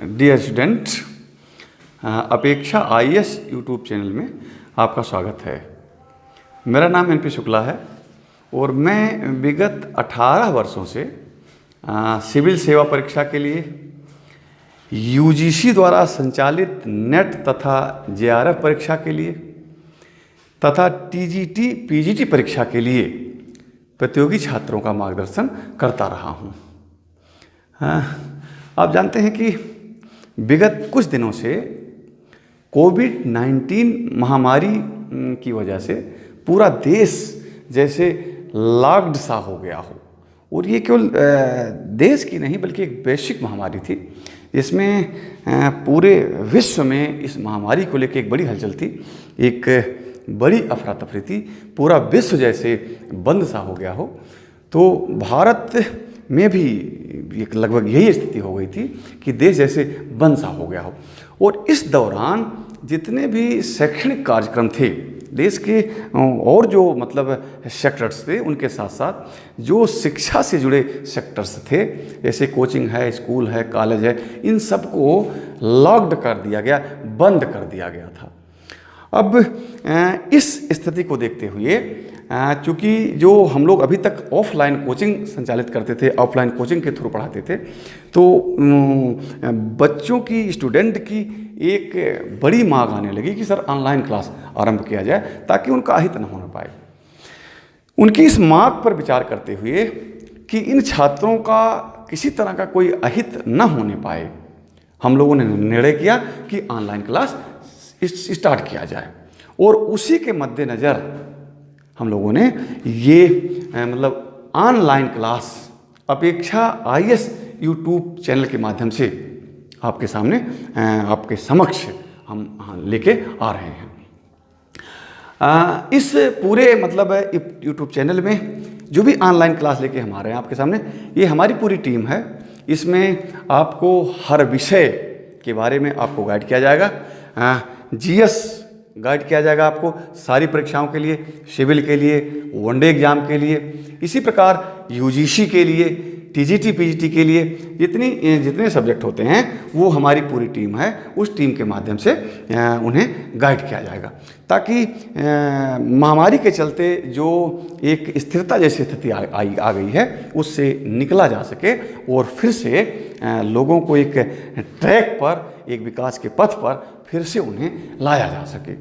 Dear student, अपेक्षा IAS YouTube channel में आपका स्वागत है। मेरा नाम एनपी शुक्ला है और मैं विगत 18 वर्षों से सिविल सेवा परीक्षा के लिए यूजीसी द्वारा संचालित नेट तथा जेआरएफ परीक्षा के लिए तथा टीजीटी पीजीटी परीक्षा के लिए प्रतियोगी छात्रों का मार्गदर्शन करता रहा हूँ। आप जानते हैं कि विगत कुछ दिनों से कोविड-19 महामारी की वजह से पूरा देश जैसे लॉक्ड सा हो गया हो, और ये केवल देश की नहीं बल्कि एक वैश्विक महामारी थी। इसमें पूरे विश्व में इस महामारी को लेकर एक बड़ी हलचल थी, एक बड़ी अफरा तफरी थी, पूरा विश्व जैसे बंद सा हो गया हो। तो भारत में भी एक लगभग यही स्थिति हो गई थी कि देश जैसे बंद सा हो गया हो। और इस दौरान जितने भी शैक्षणिक कार्यक्रम थे देश के और जो सेक्टर्स थे, उनके साथ साथ जो शिक्षा से जुड़े सेक्टर्स थे जैसे कोचिंग है, स्कूल है, कॉलेज है, इन सबको लॉक्ड कर दिया गया, बंद कर दिया गया था। अब इस स्थिति को देखते हुए चूँकि जो हम लोग अभी तक ऑफलाइन कोचिंग संचालित करते थे, ऑफलाइन कोचिंग के थ्रू पढ़ाते थे, तो बच्चों की, स्टूडेंट की एक बड़ी मांग आने लगी कि सर ऑनलाइन क्लास आरंभ किया जाए ताकि उनका अहित न होने पाए। उनकी इस मांग पर विचार करते हुए कि इन छात्रों का किसी तरह का कोई अहित न होने पाए, हम लोगों ने निर्णय किया कि ऑनलाइन क्लास स्टार्ट किया जाए। और उसी के मद्देनज़र हम लोगों ने ये ऑनलाइन क्लास अपेक्षा आईएएस यूट्यूब चैनल के माध्यम से आपके सामने, आपके समक्ष हम लेके आ रहे हैं। इस पूरे यूट्यूब चैनल में जो भी ऑनलाइन क्लास लेके हम आ रहे हैं आपके सामने, ये हमारी पूरी टीम है। इसमें आपको हर विषय के बारे में आपको गाइड किया जाएगा। जीएस गाइड किया जाएगा आपको सारी परीक्षाओं के लिए, सिविल के लिए, वनडे एग्जाम के लिए, इसी प्रकार यूजीसी के लिए, टीजीटी पीजीटी के लिए जितने सब्जेक्ट होते हैं वो हमारी पूरी टीम है। उस टीम के माध्यम से उन्हें गाइड किया जाएगा ताकि महामारी के चलते जो एक स्थिरता जैसी स्थिति आ गई है उससे निकला जा सके और फिर से लोगों को एक ट्रैक पर, एक विकास के पथ पर फिर से उन्हें लाया जा सके।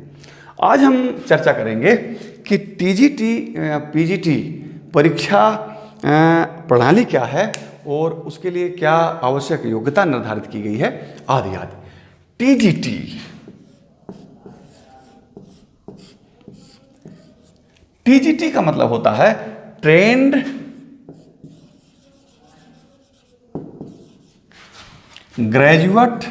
आज हम चर्चा करेंगे कि टीजीटी पीजीटी परीक्षा प्रणाली क्या है और उसके लिए क्या आवश्यक योग्यता निर्धारित की गई है, आदि आदि। टीजीटी का मतलब होता है trained graduate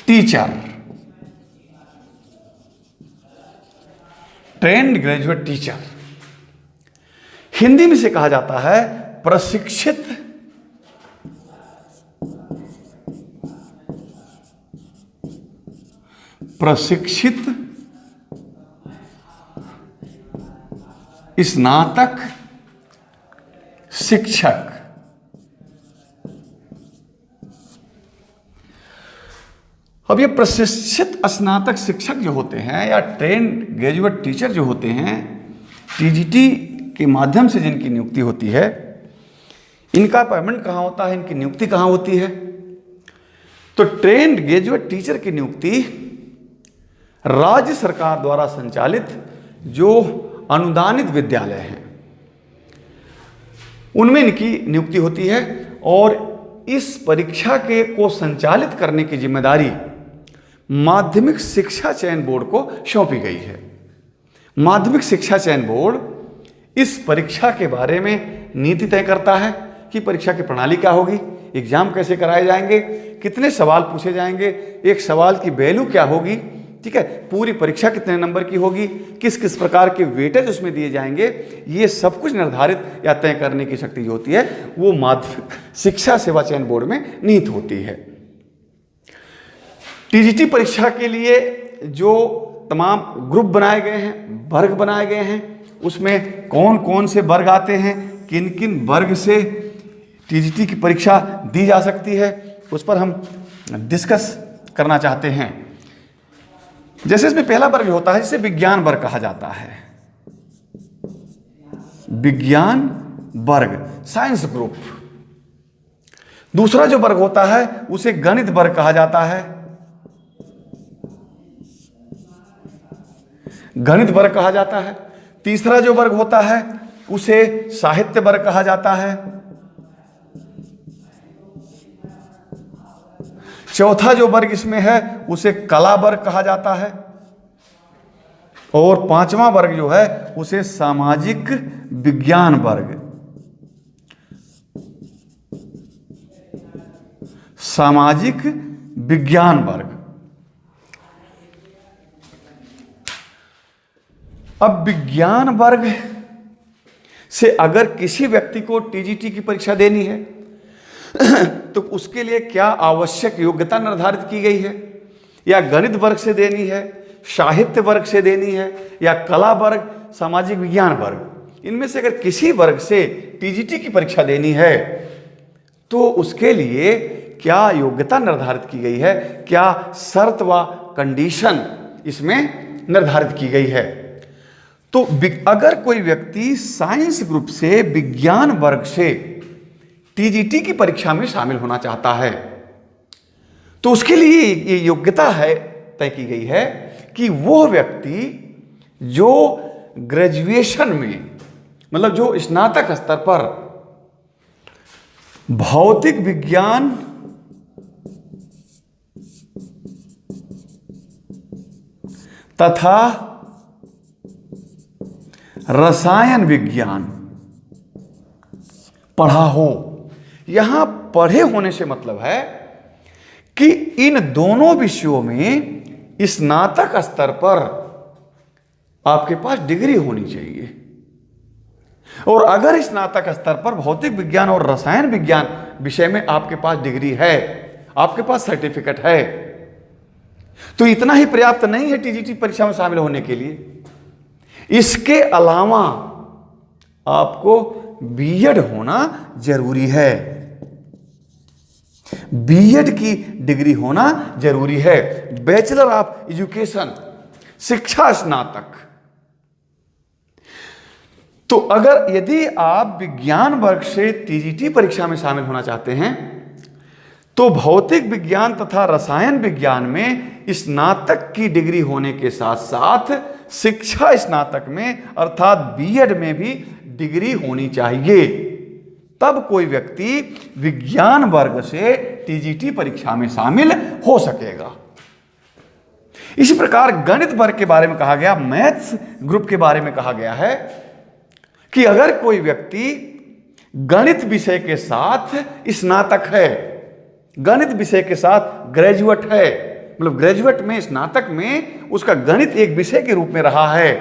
teacher. Trained graduate teacher Hindi में से कहा जाता है प्रशिक्षित स्नातक शिक्षक। अब ये प्रशिक्षित स्नातक शिक्षक जो होते हैं या ट्रेंड ग्रेजुएट टीचर जो होते हैं, टीजीटी के माध्यम से जिनकी नियुक्ति होती है, इनका अपॉइंटमेंट कहाँ होता है, इनकी नियुक्ति कहाँ होती है? तो ट्रेंड ग्रेजुएट टीचर की नियुक्ति राज्य सरकार द्वारा संचालित जो अनुदानित विद्यालय हैं उनमें इनकी नियुक्ति होती है। और इस परीक्षा को संचालित करने की जिम्मेदारी माध्यमिक शिक्षा चयन बोर्ड को सौंपी गई है। माध्यमिक शिक्षा चयन बोर्ड इस परीक्षा के बारे में नीति तय करता है कि परीक्षा की प्रणाली क्या होगी, एग्जाम कैसे कराए जाएंगे, कितने सवाल पूछे जाएंगे, एक सवाल की वैल्यू क्या होगी, ठीक है, पूरी परीक्षा कितने नंबर की होगी, किस किस प्रकार के वेटेज उसमें दिए जाएंगे, ये सब कुछ निर्धारित या तय करने की शक्ति जो होती है वो माध्यमिक शिक्षा सेवा चयन बोर्ड में निहित होती है। टीजीटी परीक्षा के लिए जो तमाम ग्रुप बनाए गए हैं, वर्ग बनाए गए हैं, उसमें कौन कौन से वर्ग आते हैं, किन किन वर्ग से टीजीटी की परीक्षा दी जा सकती है, उस पर हम डिस्कस करना चाहते हैं। जैसे इसमें पहला वर्ग होता है जिसे विज्ञान वर्ग कहा जाता है, विज्ञान वर्ग, साइंस ग्रुप। दूसरा जो वर्ग होता है उसे गणित वर्ग कहा जाता है, गणित वर्ग कहा जाता है। तीसरा जो वर्ग होता है उसे साहित्य वर्ग कहा जाता है। चौथा जो वर्ग इसमें है उसे कला वर्ग कहा जाता है। और पांचवा वर्ग जो है उसे सामाजिक विज्ञान वर्ग, सामाजिक विज्ञान वर्ग। अब विज्ञान वर्ग से अगर किसी व्यक्ति को टीजीटी की परीक्षा देनी है तो उसके लिए क्या आवश्यक योग्यता निर्धारित की गई है, या गणित वर्ग से देनी है, साहित्य वर्ग से देनी है, या कला वर्ग, सामाजिक विज्ञान वर्ग। इनमें से अगर किसी वर्ग से टीजीटी की परीक्षा देनी है तो उसके लिए क्या योग्यता निर्धारित की गई है, क्या शर्त व कंडीशन इसमें निर्धारित की गई है। तो अगर कोई व्यक्ति साइंस ग्रुप से विज्ञान वर्ग से टीजीटी की परीक्षा में शामिल होना चाहता है तो उसके लिए ये योग्यता है तय की गई है कि वो व्यक्ति जो ग्रेजुएशन में, मतलब जो स्नातक स्तर पर भौतिक विज्ञान तथा रसायन विज्ञान पढ़ा हो। यहां पढ़े होने से मतलब है कि इन दोनों विषयों में स्नातक स्तर पर आपके पास डिग्री होनी चाहिए। और अगर स्नातक स्तर पर भौतिक विज्ञान और रसायन विज्ञान विषय में आपके पास डिग्री है, आपके पास सर्टिफिकेट है, तो इतना ही पर्याप्त नहीं है टीजीटी परीक्षा में शामिल होने के लिए। इसके अलावा आपको बीएड होना जरूरी है, बीएड की डिग्री होना जरूरी है, बैचलर ऑफ एजुकेशन, शिक्षा स्नातक। तो अगर यदि आप विज्ञान वर्ग से टीजीटी परीक्षा में शामिल होना चाहते हैं तो भौतिक विज्ञान तथा रसायन विज्ञान में स्नातक की डिग्री होने के साथ साथ शिक्षा स्नातक में अर्थात बीएड में भी डिग्री होनी चाहिए, तब कोई व्यक्ति विज्ञान वर्ग से टीजीटी परीक्षा में शामिल हो सकेगा। इसी प्रकार गणित वर्ग के बारे में कहा गया, मैथ्स ग्रुप के बारे में कहा गया है कि अगर कोई व्यक्ति गणित विषय के साथ स्नातक है, गणित विषय के साथ ग्रेजुएट है, मतलब ग्रेजुएट में स्नातक में उसका गणित एक विषय के रूप में रहा है,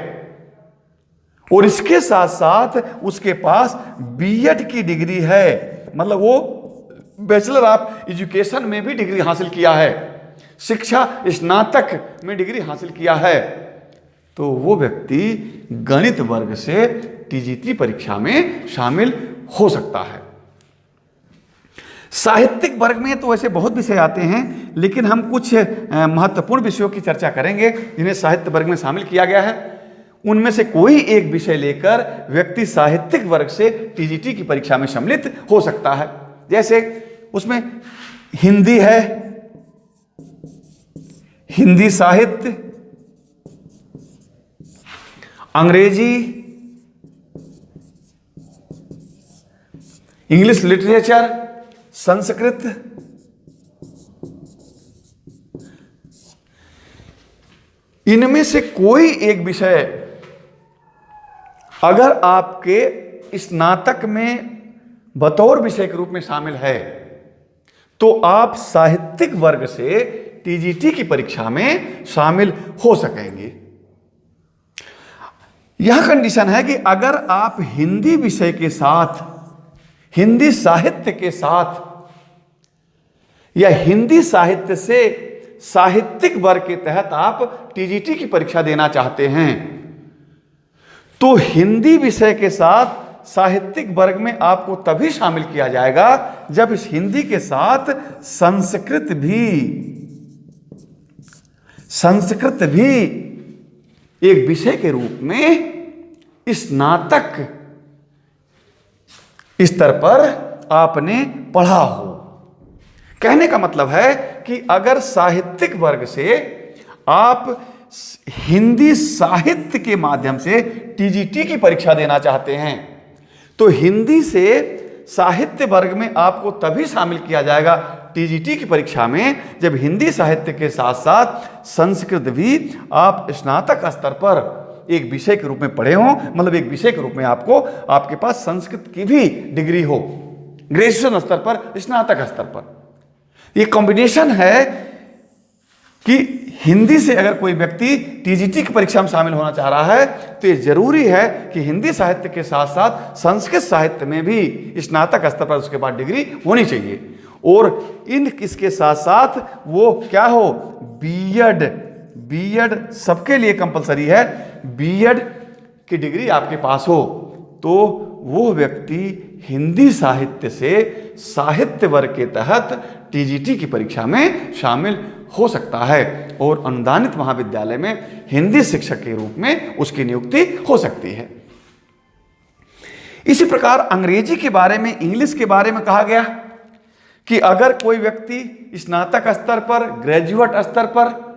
और इसके साथ साथ उसके पास बीएड की डिग्री है, मतलब वो बैचलर ऑफ एजुकेशन में भी डिग्री हासिल किया है, शिक्षा स्नातक में डिग्री हासिल किया है, तो वो व्यक्ति गणित वर्ग से टीजीटी परीक्षा में शामिल हो सकता है। साहित्यिक वर्ग में तो वैसे बहुत विषय आते हैं, लेकिन हम कुछ महत्वपूर्ण विषयों की चर्चा करेंगे जिन्हें साहित्य वर्ग में शामिल किया गया है। उनमें से कोई एक विषय लेकर व्यक्ति साहित्यिक वर्ग से टीजीटी की परीक्षा में सम्मिलित हो सकता है। जैसे उसमें हिंदी है, हिंदी साहित्य, अंग्रेजी, इंग्लिश लिटरेचर, संस्कृत, इनमें से कोई एक विषय अगर आपके स्नातक में बतौर विषय के रूप में शामिल है तो आप साहित्यिक वर्ग से टीजीटी की परीक्षा में शामिल हो सकेंगे। यह कंडीशन है कि अगर आप हिंदी विषय के साथ, हिंदी साहित्य के साथ या हिंदी साहित्य से साहित्यिक वर्ग के तहत आप टीजीटी की परीक्षा देना चाहते हैं तो हिंदी विषय के साथ साहित्यिक वर्ग में आपको तभी शामिल किया जाएगा जब इस हिंदी के साथ संस्कृत भी एक विषय के रूप में स्नातक स्तर पर आपने पढ़ा हो। कहने का मतलब है कि अगर साहित्यिक वर्ग से आप हिंदी साहित्य के माध्यम से टीजीटी की परीक्षा देना चाहते हैं तो हिंदी से साहित्य वर्ग में आपको तभी शामिल किया जाएगा टीजीटी की परीक्षा में जब हिंदी साहित्य के साथ साथ संस्कृत भी आप स्नातक स्तर पर एक विषय के रूप में पढ़े हों, मतलब एक विषय के रूप में आपके पास संस्कृत की भी डिग्री हो, ग्रेजुएशन स्तर पर, स्नातक स्तर पर। ये कॉम्बिनेशन है कि हिंदी से अगर कोई व्यक्ति टीजीटी की परीक्षा में शामिल होना चाह रहा है तो ये जरूरी है कि हिंदी साहित्य के साथ साथ संस्कृत साहित्य में भी स्नातक स्तर पर उसके बाद डिग्री होनी चाहिए। और इसके साथ साथ वो क्या हो, बीएड सबके लिए कंपलसरी है, बीएड की डिग्री आपके पास हो तो वो व्यक्ति हिंदी साहित्य से साहित्य वर्ग के तहत टीजीटी की परीक्षा में शामिल हो सकता है और अनुदानित महाविद्यालय में हिंदी शिक्षक के रूप में उसकी नियुक्ति हो सकती है। इसी प्रकार अंग्रेजी के बारे में, इंग्लिश के बारे में कहा गया कि अगर कोई व्यक्ति स्नातक स्तर पर, ग्रेजुएट स्तर पर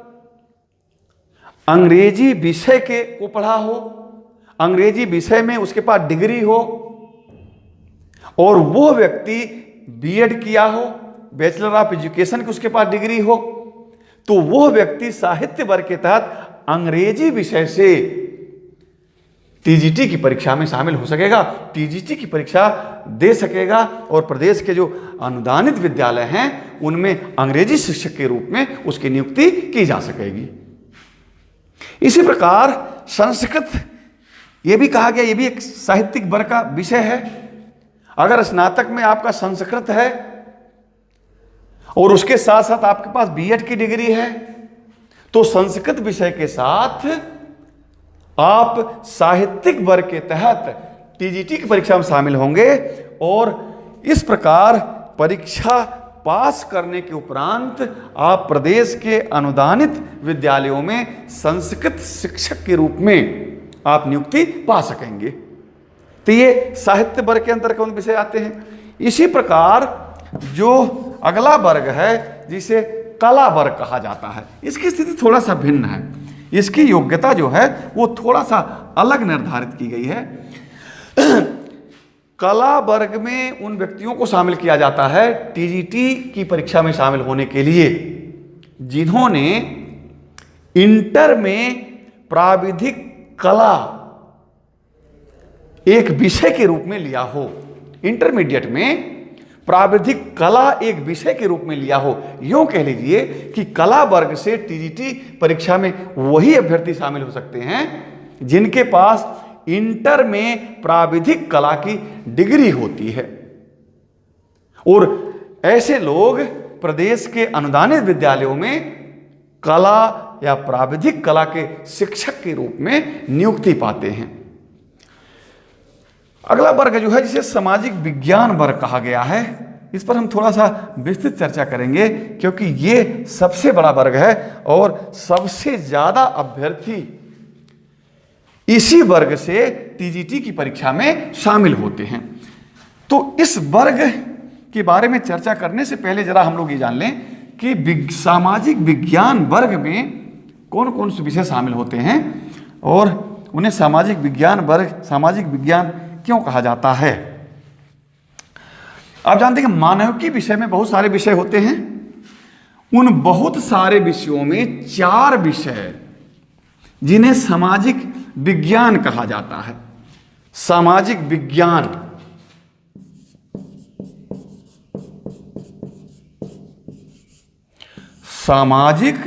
अंग्रेजी विषय को पढ़ा हो, अंग्रेजी विषय में उसके पास डिग्री हो और वो व्यक्ति बीएड किया हो, बैचलर ऑफ एजुकेशन की उसके पास डिग्री हो, तो वो व्यक्ति साहित्य वर्ग के तहत अंग्रेजी विषय से टीजीटी की परीक्षा में शामिल हो सकेगा, टीजीटी की परीक्षा दे सकेगा और प्रदेश के जो अनुदानित विद्यालय हैं उनमें अंग्रेजी शिक्षक के रूप में उसकी नियुक्ति की जा सकेगी। इसी प्रकार संस्कृत, ये भी कहा गया, ये भी एक साहित्यिक वर्ग का विषय है। अगर स्नातक में आपका संस्कृत है और उसके साथ साथ आपके पास बीएड की डिग्री है तो संस्कृत विषय के साथ आप साहित्यिक वर्ग के तहत टीजीटी की परीक्षा में शामिल होंगे और इस प्रकार परीक्षा पास करने के उपरांत आप प्रदेश के अनुदानित विद्यालयों में संस्कृत शिक्षक के रूप में आप नियुक्ति पा सकेंगे। तो ये साहित्य वर्ग के अंतर्गत कौन विषय आते हैं। इसी प्रकार जो अगला वर्ग है जिसे कला वर्ग कहा जाता है, इसकी स्थिति थोड़ा सा भिन्न है। इसकी योग्यता जो है वो थोड़ा सा अलग निर्धारित की गई है। कला वर्ग में उन व्यक्तियों को शामिल किया जाता है टीजीटी की परीक्षा में शामिल होने के लिए जिन्होंने इंटर में प्राविधिक कला एक विषय के रूप में लिया हो, इंटरमीडिएट में प्राविधिक कला एक विषय के रूप में लिया हो। यूं कह लीजिए कि कला वर्ग से टीजीटी परीक्षा में वही अभ्यर्थी शामिल हो सकते हैं जिनके पास इंटर में प्राविधिक कला की डिग्री होती है और ऐसे लोग प्रदेश के अनुदानित विद्यालयों में कला या प्राविधिक कला के शिक्षक के रूप में नियुक्ति पाते हैं। अगला वर्ग जो है जिसे सामाजिक विज्ञान वर्ग कहा गया है, इस पर हम थोड़ा सा विस्तृत चर्चा करेंगे क्योंकि ये सबसे बड़ा वर्ग है और सबसे ज्यादा अभ्यर्थी इसी वर्ग से टीजीटी की परीक्षा में शामिल होते हैं। तो इस वर्ग के बारे में चर्चा करने से पहले जरा हम लोग ये जान लें कि सामाजिक विज्ञान वर्ग में कौन कौन से विषय शामिल होते हैं और उन्हें सामाजिक विज्ञान वर्ग, सामाजिक विज्ञान क्यों कहा जाता है। आप जानते हैं कि मानविकी विषय में बहुत सारे विषय होते हैं। उन बहुत सारे विषयों में 4 विषय जिन्हें सामाजिक विज्ञान कहा जाता है। सामाजिक विज्ञान, सामाजिक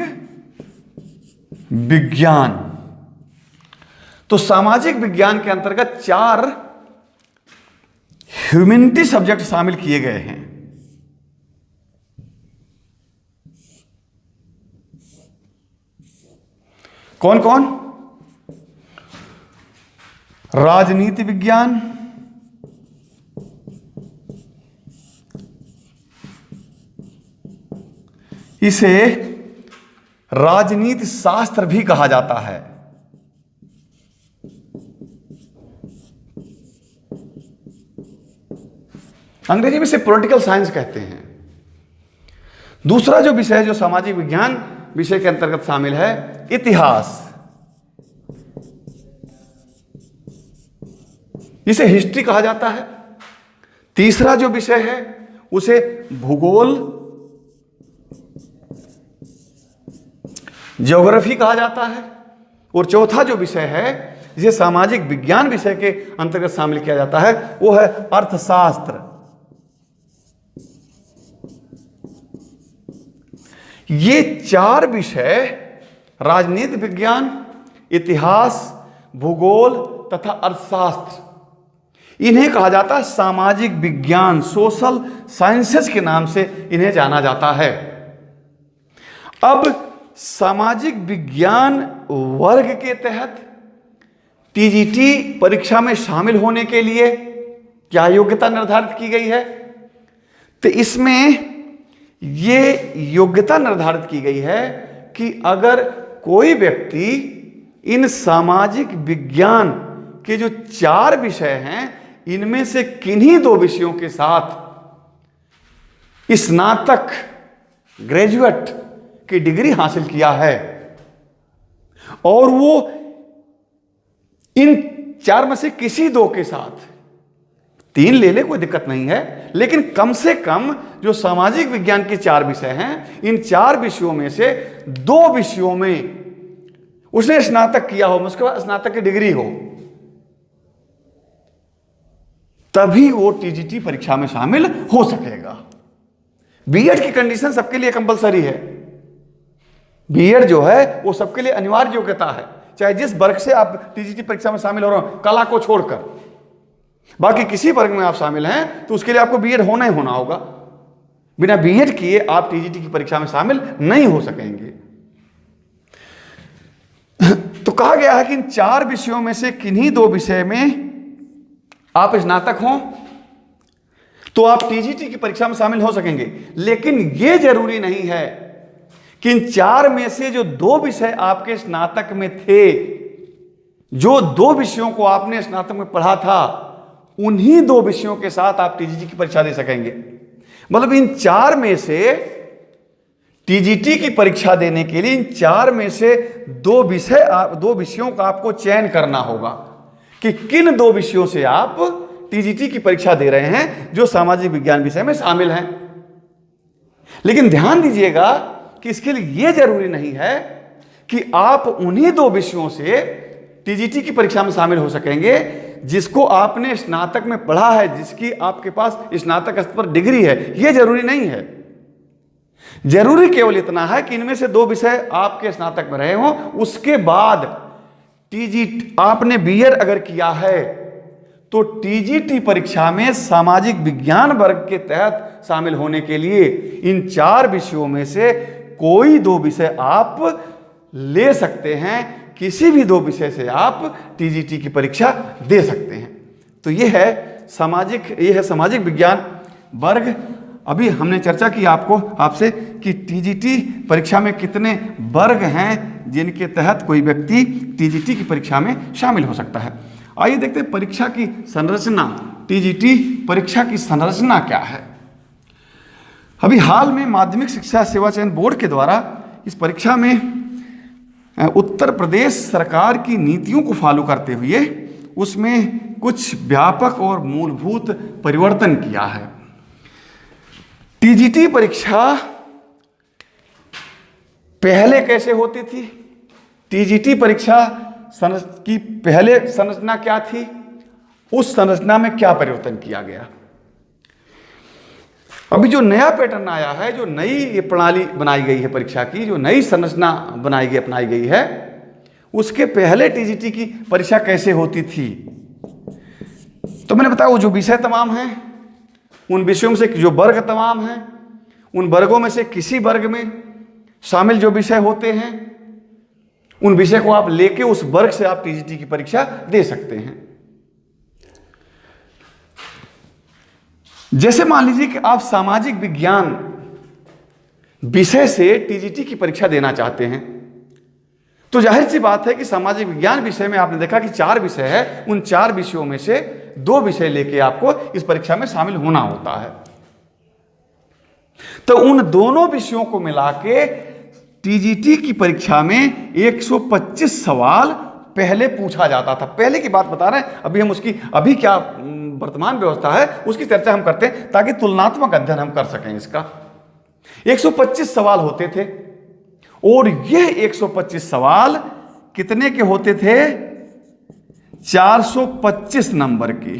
विज्ञान, तो सामाजिक विज्ञान के अंतर्गत 4 ह्यूमैनिटी सब्जेक्ट शामिल किए गए हैं। कौन कौन? राजनीति विज्ञान, इसे राजनीति शास्त्र भी कहा जाता है। अंग्रेजी में इसे पॉलिटिकल साइंस कहते हैं। दूसरा जो विषय जो सामाजिक विज्ञान विषय के अंतर्गत शामिल है, इतिहास, इसे हिस्ट्री कहा जाता है। तीसरा जो विषय है उसे भूगोल, ज्योग्राफी कहा जाता है। और चौथा जो विषय है जिसे सामाजिक विज्ञान विषय के अंतर्गत शामिल किया जाता है वो है अर्थशास्त्र। ये चार विषय राजनीति विज्ञान, इतिहास, भूगोल तथा अर्थशास्त्र, इन्हें कहा जाता है सामाजिक विज्ञान, सोशल साइंसेस के नाम से इन्हें जाना जाता है। अब सामाजिक विज्ञान वर्ग के तहत टीजीटी परीक्षा में शामिल होने के लिए क्या योग्यता निर्धारित की गई है? तो इसमें ये योग्यता निर्धारित की गई है कि अगर कोई व्यक्ति इन सामाजिक विज्ञान के जो चार विषय हैं इनमें से किन्हीं दो विषयों के साथ स्नातक, ग्रेजुएट की डिग्री हासिल किया है और वो इन चार में से किसी दो के साथ, तीन ले ले कोई दिक्कत नहीं है, लेकिन कम से कम जो सामाजिक विज्ञान के चार विषय हैं इन चार विषयों में से दो विषयों में उसने स्नातक किया हो, उसके बाद स्नातक की डिग्री हो, तभी वो टीजीटी परीक्षा में शामिल हो सकेगा। बीएड की कंडीशन सबके लिए कंपलसरी है। बीएड जो है वो सबके लिए अनिवार्य योग्यता है, चाहे जिस वर्ग से आप टीजीटी परीक्षा में शामिल हो रहे हो, कला को छोड़कर बाकी किसी वर्ग में आप शामिल हैं तो उसके लिए आपको बीएड होना ही होना होगा। बिना बीएड किए आप टीजीटी की परीक्षा में शामिल नहीं हो सकेंगे। तो कहा गया है कि इन चार विषयों में से किन्हीं दो विषय में आप स्नातक हो तो आप टीजीटी की परीक्षा में शामिल हो सकेंगे। लेकिन यह जरूरी नहीं है कि इन चार में से जो दो विषय आपके स्नातक में थे, जो दो विषयों को आपने स्नातक में पढ़ा था, उन्हीं दो विषयों के साथ आप टीजीटी की परीक्षा दे सकेंगे। मतलब इन चार में से टीजीटी की परीक्षा देने के लिए इन चार में से दो विषयों का आपको चयन करना होगा कि किन दो विषयों से आप टीजीटी की परीक्षा दे रहे हैं जो सामाजिक विज्ञान विषय में शामिल हैं। लेकिन ध्यान दीजिएगा कि इसके लिए यह जरूरी नहीं है कि आप उन्हीं दो विषयों से टीजीटी की परीक्षा में शामिल हो सकेंगे जिसको आपने स्नातक में पढ़ा है, जिसकी आपके पास स्नातक स्तर पर डिग्री है। यह जरूरी नहीं है। जरूरी केवल इतना है कि इनमें से दो विषय आपके स्नातक में रहे हों, उसके बाद टीजीटी आपने बीएड अगर किया है तो टीजीटी परीक्षा में सामाजिक विज्ञान वर्ग के तहत शामिल होने के लिए इन चार विषयों में से कोई दो विषय आप ले सकते हैं। किसी भी दो विषय से आप टीजीटी की परीक्षा दे सकते हैं। तो यह है सामाजिक विज्ञान वर्ग। अभी हमने चर्चा की आपसे कि टीजीटी परीक्षा में कितने वर्ग हैं जिनके तहत कोई व्यक्ति टीजीटी की परीक्षा में शामिल हो सकता है। आइए देखते हैं परीक्षा की संरचना, टीजीटी परीक्षा की संरचना क्या है। अभी हाल में माध्यमिक शिक्षा सेवा चयन बोर्ड के द्वारा इस परीक्षा में उत्तर प्रदेश सरकार की नीतियों को फॉलो करते हुए उसमें कुछ व्यापक और मूलभूत परिवर्तन किया है। टीजीटी परीक्षा पहले कैसे होती थी, टीजीटी परीक्षा की पहले संरचना क्या थी, उस संरचना में क्या परिवर्तन किया गया। अभी जो नया पैटर्न आया है, जो नई ये प्रणाली बनाई गई है परीक्षा की, जो नई संरचना अपनाई गई है, उसके पहले टीजीटी की परीक्षा कैसे होती थी। तो मैंने बताया वो जो विषय तमाम हैं, उन विषयों में से जो वर्ग तमाम हैं, उन वर्गों में से किसी वर्ग में शामिल जो विषय होते हैं, उन विषय को आप लेके उस वर्ग से आप टीजीटी की परीक्षा दे सकते हैं। जैसे मान लीजिए कि आप सामाजिक विज्ञान विषय से टीजीटी की परीक्षा देना चाहते हैं, तो जाहिर सी बात है कि सामाजिक विज्ञान विषय में आपने देखा कि 4 विषय है, उन 4 विषयों में से 2 विषय लेके आपको इस परीक्षा में शामिल होना होता है। तो उन दोनों विषयों को मिला के टीजीटी की परीक्षा में 125 सवाल पहले पूछा जाता था। पहले की बात बता रहे हैं, अभी हम उसकी अभी क्या वर्तमान व्यवस्था है उसकी चर्चा हम करते हैं ताकि तुलनात्मक अध्ययन हम कर सकें। इसका 125 सवाल होते थे और यह 125 सवाल कितने के होते थे? 425 नंबर की।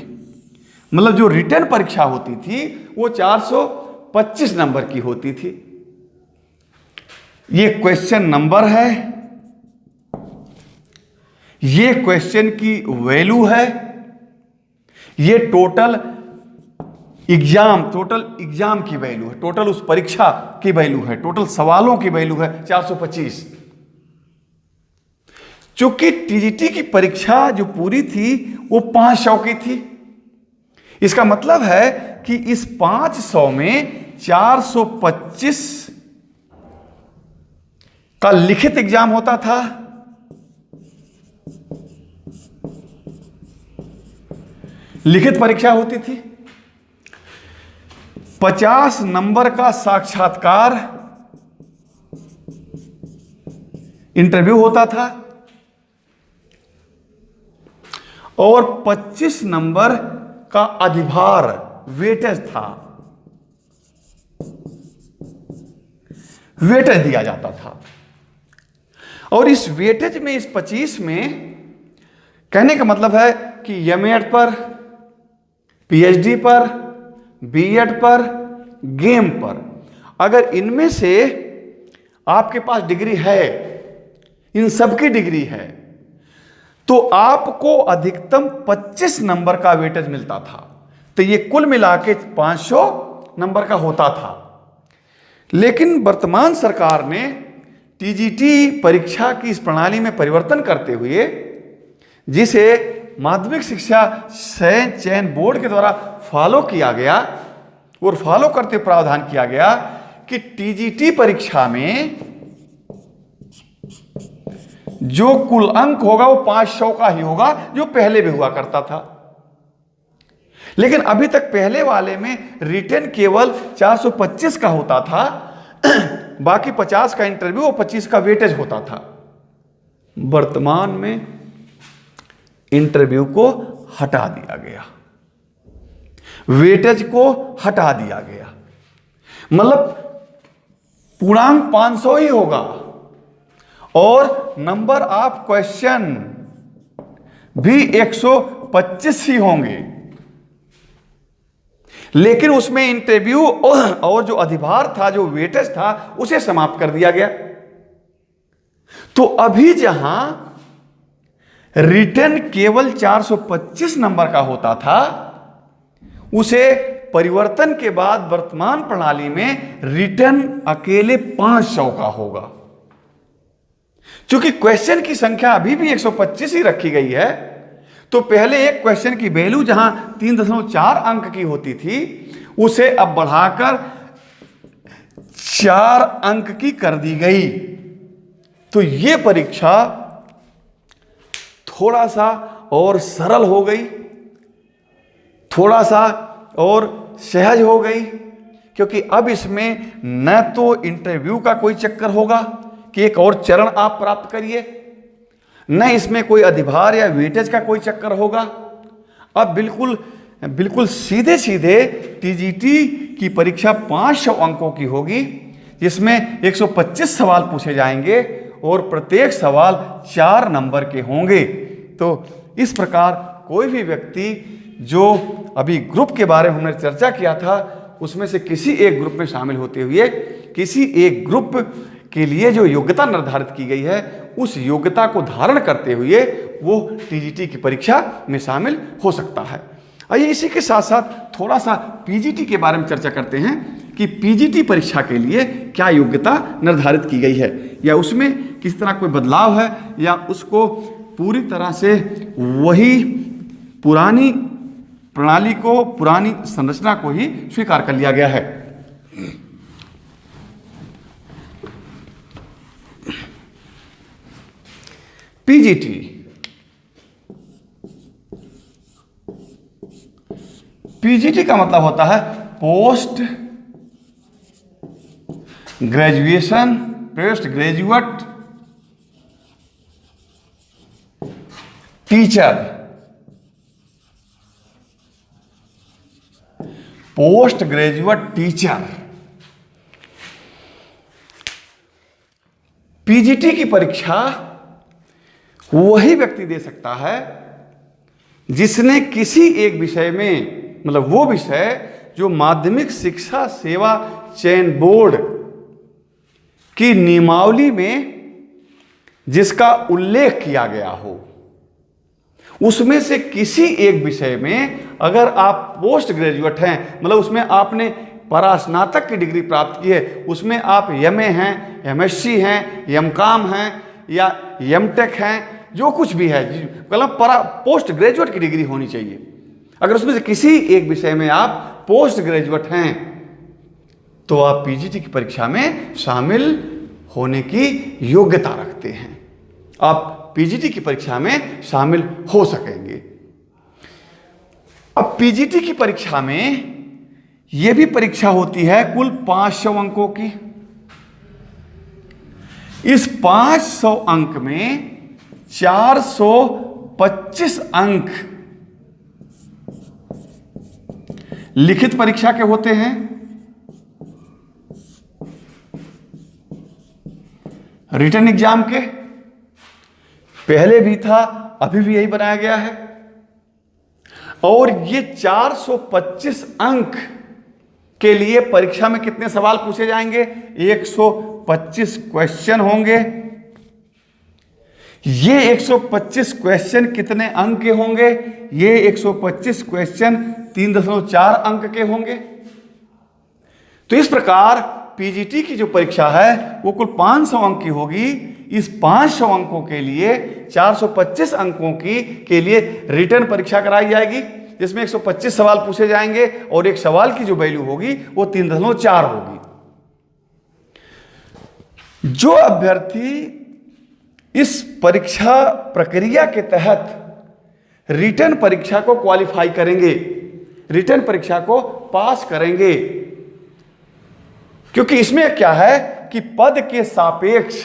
मतलब जो रिटन परीक्षा होती थी वो 425 नंबर की होती थी। ये क्वेश्चन नंबर है, ये क्वेश्चन की वैल्यू है, ये टोटल एग्जाम की वैल्यू है, टोटल उस परीक्षा की वैल्यू है, टोटल सवालों की वैल्यू है 425। चूंकि टीजीटी की परीक्षा जो पूरी थी वो 500 की थी, इसका मतलब है कि इस 500 में 425 का लिखित एग्जाम होता था, लिखित परीक्षा होती थी, 50 नंबर का साक्षात्कार इंटरव्यू होता था और 25 नंबर का अधिभार वेटेज था, वेटेज दिया जाता था। और इस वेटेज में, इस 25 में कहने का मतलब है कि एमएड पर, पीएचडी पर, बीएड पर, गेम पर, अगर इनमें से आपके पास डिग्री है, इन सबकी डिग्री है, तो आपको अधिकतम 25 नंबर का वेटेज मिलता था। तो ये कुल मिला के 500 नंबर का होता था। लेकिन वर्तमान सरकार ने टीजीटी परीक्षा की इस प्रणाली में परिवर्तन करते हुए, जिसे माध्यमिक शिक्षा चयन बोर्ड के द्वारा फॉलो किया गया और फॉलो करते प्रावधान किया गया कि टीजीटी परीक्षा में जो कुल अंक होगा वो 500 का ही होगा, जो पहले भी हुआ करता था। लेकिन अभी तक पहले वाले में रिटन केवल 425 का होता था, बाकी 50 का इंटरव्यू और 25 का वेटेज होता था। वर्तमान में इंटरव्यू को हटा दिया गया, वेटेज को हटा दिया गया, मतलब पूर्णांक 500 ही होगा और नंबर ऑफ क्वेश्चन भी 125 ही होंगे। लेकिन उसमें इंटरव्यू और जो अधिभार था, जो वेटेज था, उसे समाप्त कर दिया गया। तो अभी जहां रिटन केवल 425 नंबर का होता था, उसे परिवर्तन के बाद वर्तमान प्रणाली में रिटन अकेले 500 का होगा। चूंकि क्वेश्चन की संख्या अभी भी 125 ही रखी गई है, तो पहले एक क्वेश्चन की वैल्यू जहां 3.4 अंक की होती थी, उसे अब बढ़ाकर 4 अंक की कर दी गई। तो यह परीक्षा थोड़ा सा और सरल हो गई, थोड़ा सा और सहज हो गई, क्योंकि अब इसमें न तो इंटरव्यू का कोई चक्कर होगा कि एक और चरण आप प्राप्त करिए, न इसमें कोई अधिभार या वेटेज का कोई चक्कर होगा। अब बिल्कुल सीधे सीधे टीजीटी की परीक्षा 500 अंकों की होगी, जिसमें 125 सवाल पूछे जाएंगे और प्रत्येक सवाल 4 नंबर के होंगे। तो इस प्रकार कोई भी व्यक्ति, जो अभी ग्रुप के बारे में हमने चर्चा किया था, उसमें से किसी एक ग्रुप में शामिल होते हुए किसी एक ग्रुप के लिए जो योग्यता निर्धारित की गई है, उस योग्यता को धारण करते हुए वो टीजीटी की परीक्षा में शामिल हो सकता है। आइए इसी के साथ साथ थोड़ा सा पीजीटी के बारे में चर्चा करते हैं कि पीजीटी परीक्षा के लिए क्या योग्यता निर्धारित की गई है, या उसमें किस तरह कोई बदलाव है, या उसको पूरी तरह से वही पुरानी प्रणाली को, पुरानी संरचना को ही स्वीकार कर लिया गया है। पीजीटी, पीजीटी का मतलब होता है post graduation, post graduate teacher, post graduate teacher. PGT की परीक्षा वही व्यक्ति दे सकता है जिसने किसी एक विषय में, मतलब वो विषय जो माध्यमिक शिक्षा सेवा चयन बोर्ड की नियमावली में जिसका उल्लेख किया गया हो, उसमें से किसी एक विषय में अगर आप पोस्ट ग्रेजुएट हैं, मतलब उसमें आपने परास्नातक की डिग्री प्राप्त की है, उसमें आप एमए हैं, एमएससी हैं, एमकॉम हैं या एमटेक हैं, जो कुछ भी है, मतलब पोस्ट ग्रेजुएट की डिग्री होनी चाहिए। अगर उसमें से किसी एक विषय में आप पोस्ट ग्रेजुएट हैं तो आप पीजीटी की परीक्षा में शामिल होने की योग्यता रखते हैं, आप पीजीटी की परीक्षा में शामिल हो सकेंगे। अब पीजीटी की परीक्षा में यह भी परीक्षा होती है कुल 500 अंकों की। इस 500 अंक में 425 अंक लिखित परीक्षा के होते हैं, रिटन एग्जाम के। पहले भी था, अभी भी यही बनाया गया है। और ये 425 अंक के लिए परीक्षा में कितने सवाल पूछे जाएंगे? 125 क्वेश्चन होंगे। ये 125 क्वेश्चन कितने अंक के होंगे? ये 125 क्वेश्चन 3.4 अंक के होंगे। तो इस प्रकार पीजीटी की जो परीक्षा है वो कुल 500 अंक की होगी। इस 500 अंकों के लिए 425 अंकों की के लिए रिटन परीक्षा कराई जाएगी, जिसमें 125 सवाल पूछे जाएंगे और एक सवाल की जो वैल्यू होगी वो 3.4 होगी। जो अभ्यर्थी इस परीक्षा प्रक्रिया के तहत रिटन परीक्षा को क्वालिफाई करेंगे, रिटन परीक्षा को पास करेंगे, क्योंकि इसमें क्या है कि पद के सापेक्ष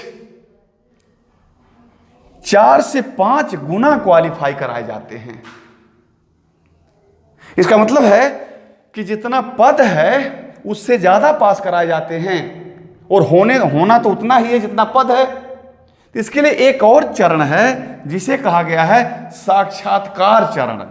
4 से 5 गुना क्वालिफाई कराए जाते हैं। इसका मतलब है कि जितना पद है उससे ज्यादा पास कराए जाते हैं, और होना तो उतना ही है जितना पद है। तो इसके लिए एक और चरण है जिसे कहा गया है साक्षात्कार चरण।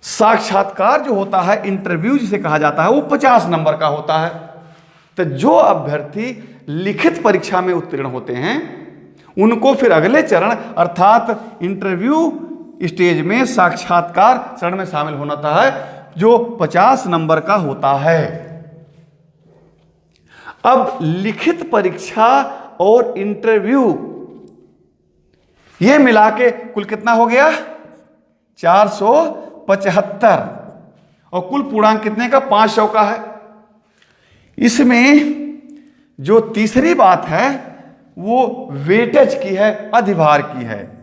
साक्षात्कार जो होता है, इंटरव्यू जिसे कहा जाता है, वो 50 नंबर का होता है। तो जो अभ्यर्थी लिखित परीक्षा में उत्तीर्ण होते हैं उनको फिर अगले चरण अर्थात इंटरव्यू स्टेज में साक्षात्कार चरण में शामिल होना था है, जो 50 नंबर का होता है। अब लिखित परीक्षा और इंटरव्यू ये मिला के कुल कितना हो गया? 475, और कुल पूर्णांक कितने का? 500 का है। इसमें जो तीसरी बात है वो वेटेज की है, अधिभार की है।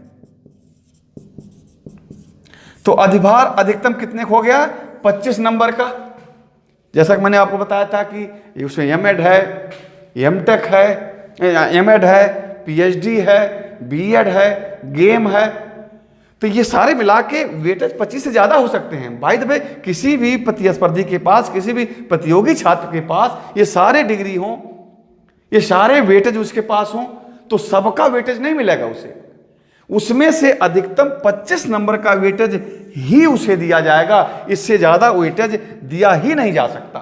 तो अधिभार अधिकतम कितने हो गया? 25 नंबर का। जैसा कि मैंने आपको बताया था कि उसमें एमएड है, एमटेक है, एमएड है, पीएचडी है, बीएड है, गेम है। तो ये सारे मिला के वेटेज 25 से ज्यादा हो सकते हैं। बाय द वे, किसी भी प्रतिस्पर्धी के पास, किसी भी प्रतियोगी छात्र के पास ये सारे डिग्री हों, ये सारे वेटेज उसके पास हों, तो सबका वेटेज नहीं मिलेगा उसे। उसमें से अधिकतम 25 नंबर का वेटेज ही उसे दिया जाएगा, इससे ज्यादा वेटेज दिया ही नहीं जा सकता।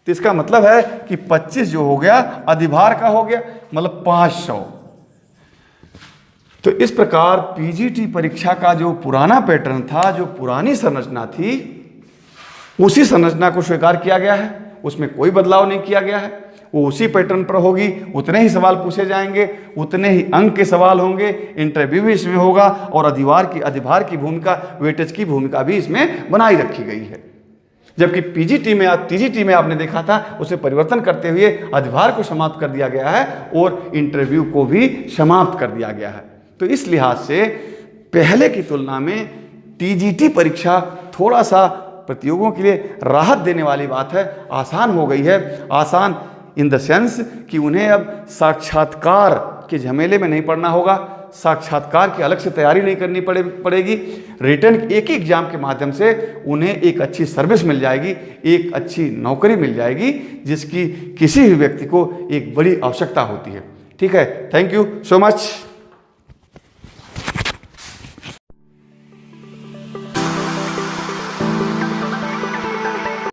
तो इसका मतलब है कि 25 जो हो गया अधिभार का हो गया, मतलब 500। तो इस प्रकार पीजीटी परीक्षा का जो पुराना पैटर्न था, जो पुरानी संरचना थी, उसी संरचना को स्वीकार किया गया है, उसमें कोई बदलाव नहीं किया गया है। वो उसी पैटर्न पर होगी, उतने ही सवाल पूछे जाएंगे, उतने ही अंक के सवाल होंगे, इंटरव्यू भी इसमें होगा, और अधिभार की भूमिका, वेटेज की भूमिका भी इसमें बनाई रखी गई है। जबकि पीजीटी में टीजीटी में आपने देखा था उसे परिवर्तन करते हुए अधिभार को समाप्त कर दिया गया है और इंटरव्यू को भी समाप्त कर दिया गया है। तो इस लिहाज से पहले की तुलना में टीजीटी परीक्षा थोड़ा सा प्रतियोगियों के लिए राहत देने वाली बात है, आसान हो गई है। आसान इन द सेंस कि उन्हें अब साक्षात्कार के झमेले में नहीं पड़ना होगा, साक्षात्कार की अलग से तैयारी नहीं करनी पड़ेगी। रिटर्न एक ही एग्जाम के माध्यम से उन्हें एक अच्छी सर्विस मिल जाएगी, एक अच्छी नौकरी मिल जाएगी, जिसकी किसी भी व्यक्ति को एक बड़ी आवश्यकता होती है। ठीक है, थैंक यू सो मच।